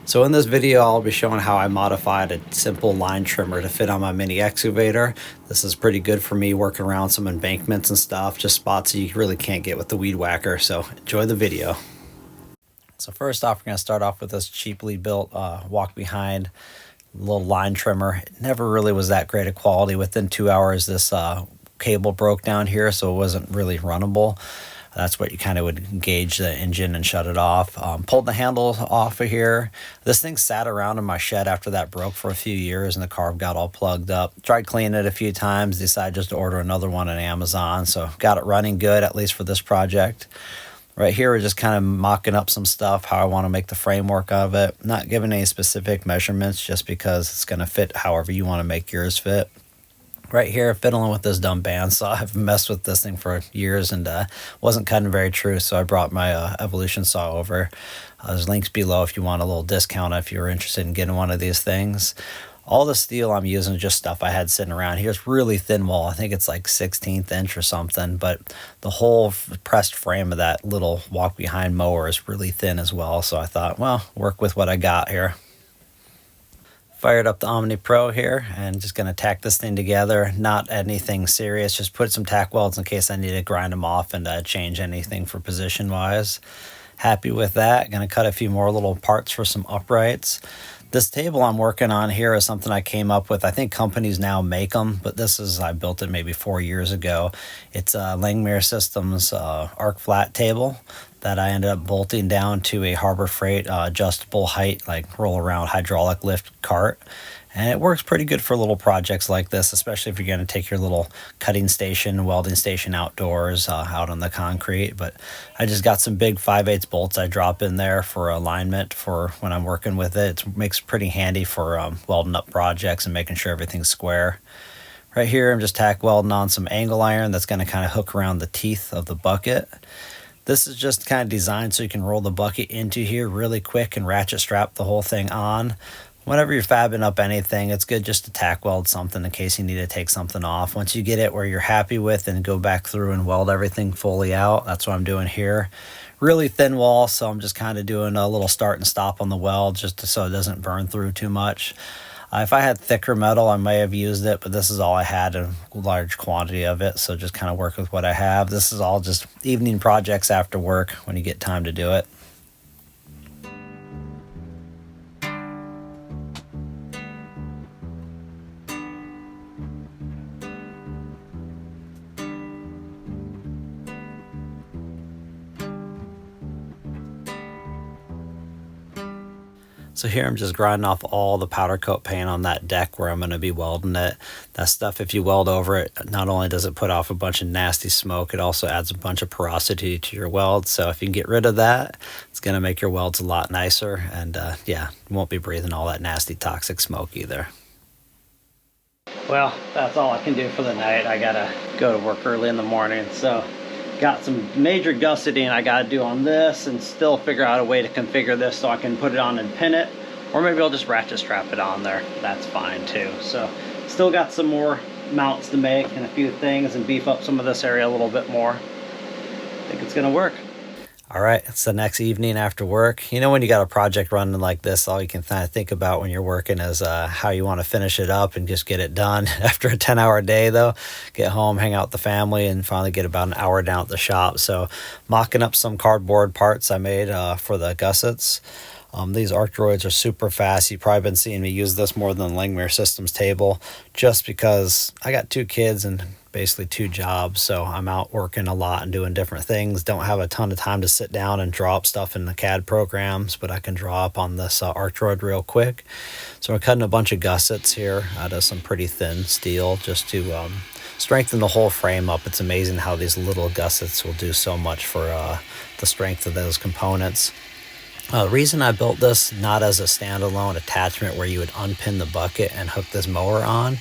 So in this video, I'll be showing how I modified a simple line trimmer to fit on my mini excavator. This is pretty good for me working around some embankments and stuff, just spots you really can't get with the weed whacker. So enjoy the video. So first off, we're going to start off with this cheaply built walk behind little line trimmer. It never really was that great a quality. Within 2 hours, this cable broke down here, so it wasn't really runnable. That's what you kind of would engage the engine and shut it off. Pulled the handle off of here. This thing sat around in my shed after that broke for a few years and the carb got all plugged up. Tried cleaning it a few times, decided just to order another one on Amazon. So got it running good, at least for this project. Right here, we're just kind of mocking up some stuff, how I want to make the framework of it. Not giving any specific measurements just because it's going to fit however you want to make yours fit. Right here, fiddling with this dumb bandsaw. I've messed with this thing for years and wasn't cutting very true, so I brought my Evolution saw over. There's links below if you want a little discount if you're interested in getting one of these things. All the steel I'm using is just stuff I had sitting around here. It's really thin wall. I think it's like 16th inch or something, but the whole pressed frame of that little walk behind mower is really thin as well, so I thought, well, work with what I got here. Fired up the Omni Pro here and just going to tack this thing together. Not anything serious, just put some tack welds in case I need to grind them off and change anything for position wise. Happy with that. Going to cut a few more little parts for some uprights. This table I'm working on here is something I came up with. I think companies now make them, but I built it maybe 4 years ago. It's a 𝐒𝐻12 Systems arc flat table that I ended up bolting down to a Harbor Freight adjustable height, like roll around hydraulic lift cart. And it works pretty good for little projects like this, especially if you're going to take your little cutting station, welding station outdoors, out on the concrete. But I just got some big 5/8 bolts I drop in there for alignment for when I'm working with it. It makes it pretty handy for welding up projects and making sure everything's square. Right here, I'm just tack welding on some angle iron that's going to kind of hook around the teeth of the bucket. This is just kind of designed so you can roll the bucket into here really quick and ratchet strap the whole thing on. Whenever you're fabbing up anything, it's good just to tack weld something in case you need to take something off. Once you get it where you're happy with and go back through and weld everything fully out, that's what I'm doing here. Really thin wall, so I'm just kind of doing a little start and stop on the weld just so it doesn't burn through too much. If I had thicker metal, I may have used it, but this is all I had, a large quantity of it, so just kind of work with what I have. This is all just evening projects after work when you get time to do it. So here I'm just grinding off all the powder coat paint on that deck where I'm going to be welding it. That stuff, if you weld over it, not only does it put off a bunch of nasty smoke, it also adds a bunch of porosity to your weld. So if you can get rid of that, it's going to make your welds a lot nicer. And yeah, you won't be breathing all that nasty toxic smoke either. Well, that's all I can do for the night. I got to go to work early in the morning. So got some major gusseting I got to do on this and still figure out a way to configure this so I can put it on and pin it, or maybe I'll just ratchet strap it on there. That's fine too. So still got some more mounts to make and a few things and beef up some of this area a little bit more. I think it's gonna work. All right, it's the next evening after work. You know, when you got a project running like this, all you can kind of think about when you're working is how you want to finish it up and just get it done. After a 10-hour day, though, get home, hang out with the family, and finally get about an hour down at the shop. So mocking up some cardboard parts I made for the gussets. These arc droids are super fast. You've probably been seeing me use this more than the 𝐒𝐻12 Systems table just because I got 2 kids and basically 2 jobs, so I'm out working a lot and doing different things. Don't have a ton of time to sit down and draw up stuff in the CAD programs, but I can draw up on this arc droid real quick. So we're cutting a bunch of gussets here out of some pretty thin steel just to strengthen the whole frame up. It's amazing how these little gussets will do so much for the strength of those components. The reason I built this not as a standalone attachment where you would unpin the bucket and hook this mower on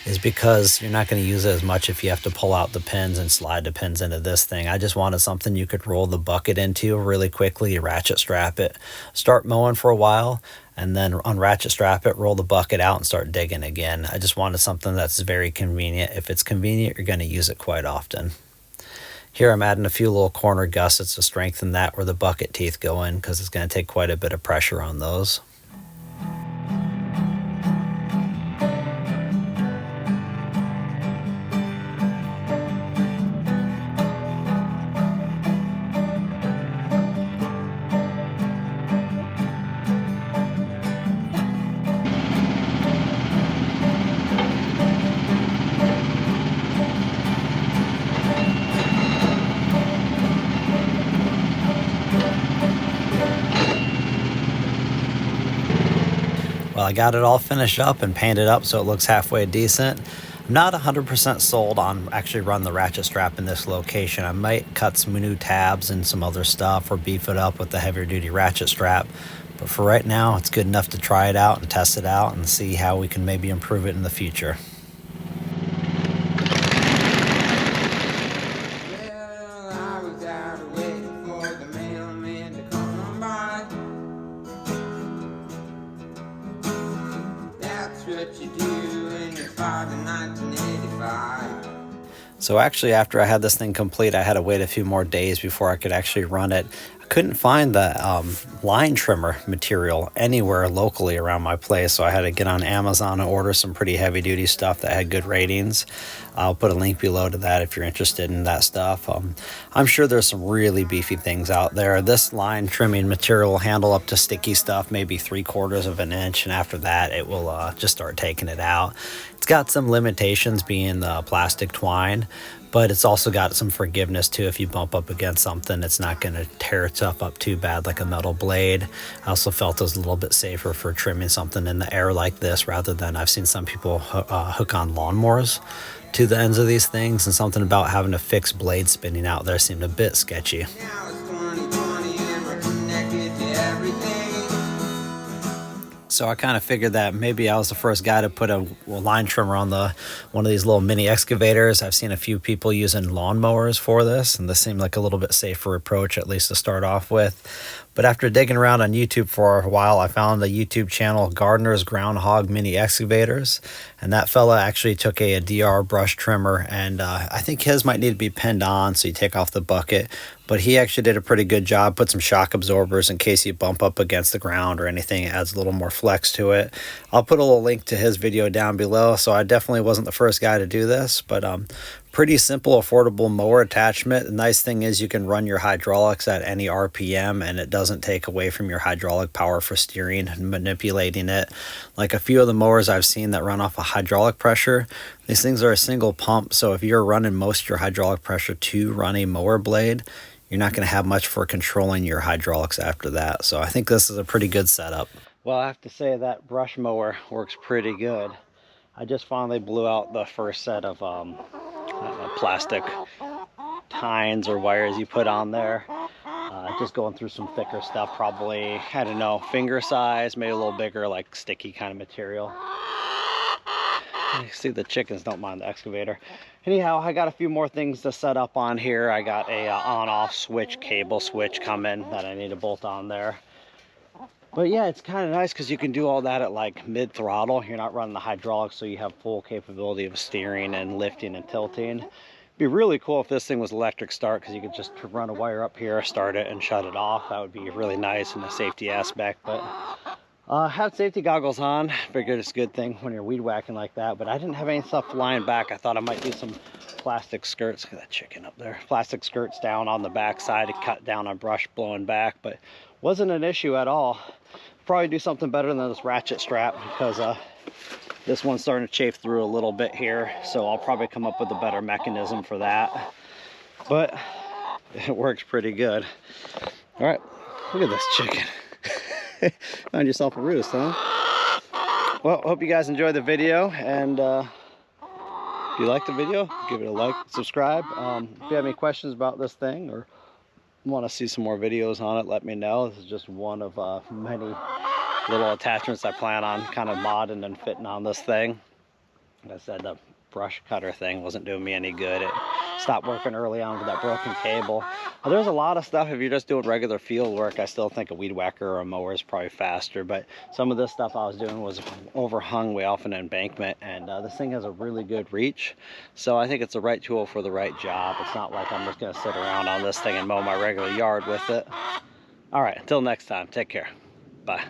is because you're not going to use it as much if you have to pull out the pins and slide the pins into this thing. I just wanted something you could roll the bucket into really quickly, ratchet strap it, start mowing for a while, and then unratchet strap it, roll the bucket out, and start digging again. I just wanted something that's very convenient. If it's convenient, you're going to use it quite often. Here I'm adding a few little corner gussets to strengthen that where the bucket teeth go in because it's going to take quite a bit of pressure on those. Well, I got it all finished up and painted up so it looks halfway decent. I'm not 100% sold on actually run the ratchet strap in this location. I might cut some new tabs and some other stuff or beef it up with the heavier duty ratchet strap. But for right now, it's good enough to try it out and test it out and see how we can maybe improve it in the future. So actually, after I had this thing complete, I had to wait a few more days before I could actually run it. I couldn't find the line trimmer material anywhere locally around my place, so I had to get on Amazon and order some pretty heavy duty stuff that had good ratings. I'll put a link below to that if you're interested in that stuff. I'm sure there's some really beefy things out there. This line trimming material will handle up to sticky stuff, maybe 3/4 of an inch, and after that it will just start taking it out. It's got some limitations being the plastic twine, but it's also got some forgiveness too. If you bump up against something, it's not going to tear itself up too bad like a metal blade. I also felt it was a little bit safer for trimming something in the air like this, rather than I've seen some people hook on lawnmowers to the ends of these things, and something about having a fixed blade spinning out there seemed a bit sketchy. So I kind of figured that maybe I was the first guy to put a line trimmer on one of these little mini excavators. I've seen a few people using lawnmowers for this, and this seemed like a little bit safer approach, at least to start off with. But after digging around on YouTube for a while, I found the YouTube channel Gardner's Groundhog Mini Excavators, and that fella actually took a DR brush trimmer, and I think his might need to be pinned on so you take off the bucket, but he actually did a pretty good job. Put some shock absorbers in case you bump up against the ground or anything. It adds a little more flex to it. I'll put a little link to his video down below. So I definitely wasn't the first guy to do this, but pretty simple, affordable mower attachment. The nice thing is you can run your hydraulics at any RPM, and it doesn't take away from your hydraulic power for steering and manipulating it. Like a few of the mowers I've seen that run off a hydraulic pressure, these things are a single pump. So if you're running most of your hydraulic pressure to run a mower blade, you're not going to have much for controlling your hydraulics after that. So I think this is a pretty good setup. Well, I have to say that brush mower works pretty good. I just finally blew out the first set of plastic tines or wires you put on there. Just going through some thicker stuff, probably, I don't know, finger size, maybe a little bigger, like sticky kind of material. You see the chickens don't mind the excavator. Anyhow, I got a few more things to set up on here. I got a on-off switch, cable switch coming that I need to bolt on there. But yeah, it's kind of nice because you can do all that at like mid-throttle. You're not running the hydraulics, so you have full capability of steering and lifting and tilting. It'd be really cool if this thing was electric start, because you could just run a wire up here, start it, and shut it off. That would be really nice in the safety aspect. But have safety goggles on. Figured it's a good thing when you're weed whacking like that. But I didn't have any stuff flying back. I thought I might do some plastic skirts. Look at that chicken up there. Plastic skirts down on the back side to cut down on brush blowing back, but wasn't an issue at all. Probably do something better than this ratchet strap, because this one's starting to chafe through a little bit here. So I'll probably come up with a better mechanism for that. But it works pretty good. All right, look at this chicken. Found yourself a roost, huh? Well, hope you guys enjoyed the video, and if you liked the video, give it a like, subscribe. If you have any questions about this thing or want to see some more videos on it, let me know. This is just one of many little attachments I plan on kind of modding and fitting on this thing. Like I said, the brush cutter thing wasn't doing me any good. It stopped working early on with that broken cable. There's a lot of stuff, if you're just doing regular field work, I still think a weed whacker or a mower is probably faster, but some of this stuff I was doing was overhung way off an embankment, and this thing has a really good reach, so I think it's the right tool for the right job. It's not like I'm just going to sit around on this thing and mow my regular yard with it. All right, until next time, take care. Bye.